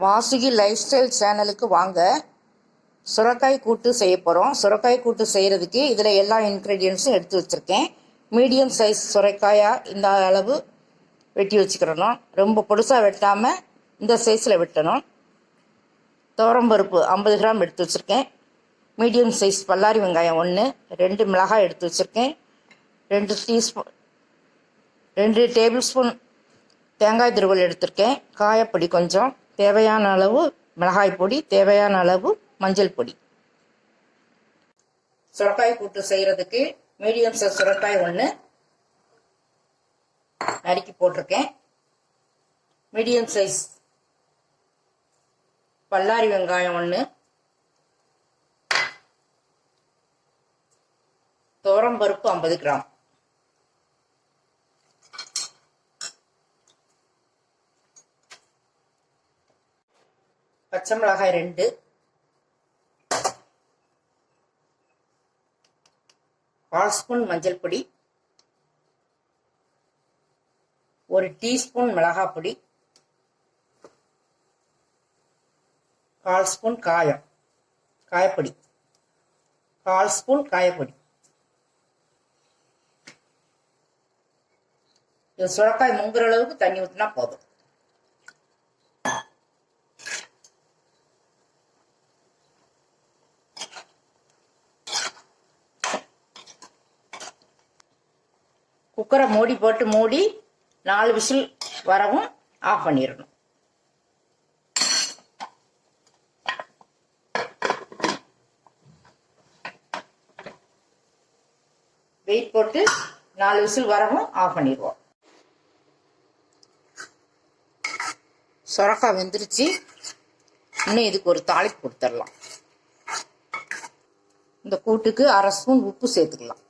Vasuki life style சேனலுக்கு வாங்க. சுரக்காய் கூட்டு செய்ய போகிறோம். சுரக்காய் கூட்டு செய்கிறதுக்கு இதில் எல்லா இன்க்ரீடியன்ஸும் எடுத்து வச்சுருக்கேன். மீடியம் சைஸ் சுரைக்காயாக இந்த அளவு வெட்டி வச்சுக்கிறணும். ரொம்ப பொடுசாக வெட்டாமல் இந்த சைஸில் வெட்டணும். துவரம்பருப்பு 50 கிராம் எடுத்து வச்சுருக்கேன். மீடியம் சைஸ் பல்லாரி வெங்காயம் 1, 2 மிளகாய் எடுத்து வச்சுருக்கேன். 2 டேபிள் ஸ்பூன் தேங்காய் துருவல் எடுத்திருக்கேன். காயப்பொடி கொஞ்சம், தேவையான அளவு மிளகாய் பொடி, தேவையான அளவு மஞ்சள் பொடி. சுரக்காய் கூட்டு செய்கிறதுக்கு மீடியம் சைஸ் சுரக்காய் 1 நறுக்கி போட்டிருக்கேன். மீடியம் சைஸ் பல்லாரி வெங்காயம் 1, துவரம்பருப்பு 50 கிராம், பச்சை மிளகாய் 2, கால் ஸ்பூன் மஞ்சள் பொடி, 1 டீஸ்பூன் மிளகாய் பொடி, கால் ஸ்பூன் காயப்பொடி, கால் ஸ்பூன் காயப்பொடி. இது சுரக்காய் முங்குற அளவுக்கு தண்ணி ஊற்றினா போதும். குக்கரை மூடி போட்டு மூடி 4 விசில் வரவும் ஆஃப் பண்ணிடணும். வெயிட் போட்டு 4 விசில் வரவும் ஆஃப் பண்ணிடுவோம். சுரக்காய் வெந்துருச்சு. இன்னும் இதுக்கு ஒரு தாளிப்பு கொடுத்துடலாம். இந்த கூட்டுக்கு 1/2 ஸ்பூன் உப்பு சேர்த்துக்கலாம்.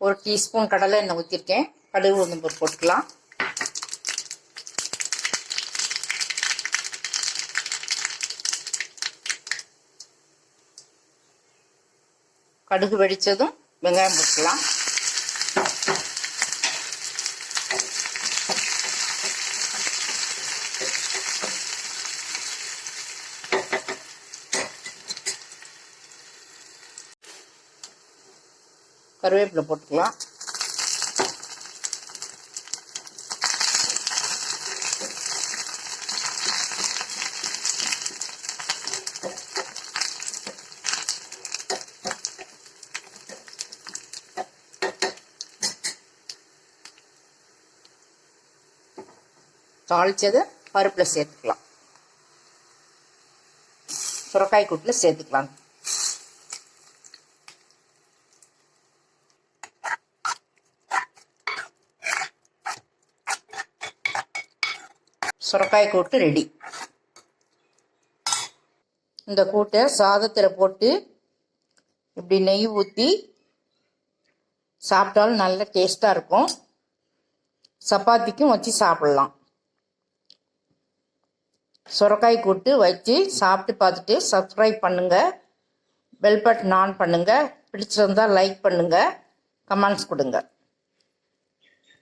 ஒரு டீஸ்பூன் கடலை எண்ணெய் ஊற்றிருக்கேன். கடுகு உளுந்தம் பருப்பு போட்டுக்கலாம். கடுகு வெடிச்சதும் வெங்காயம் போட்டுக்கலாம். கருவேப்பிலை போட்டுக்கலாம். தாளிச்சதை பருப்பில் சேர்த்துக்கலாம். சுரக்காய் கூட்டில் சேர்த்துக்கலாம். சுரக்காய் கூட்டு ரெடி. இந்த கூட்டை சாதத்தில் போட்டு இப்படி நெய் ஊற்றி சாப்பிட்டாலும் நல்ல டேஸ்டாக இருக்கும். சப்பாத்திக்கும் வச்சு சாப்பிடலாம். சுரக்காய் கூட்டு வச்சு சாப்பிட்டு பார்த்துட்டு சப்ஸ்கிரைப் பண்ணுங்கள். பெல் பட்டன் ஆன் பண்ணுங்கள். பிடிச்சிருந்தால் லைக் பண்ணுங்கள். கமெண்ட்ஸ் கொடுங்க.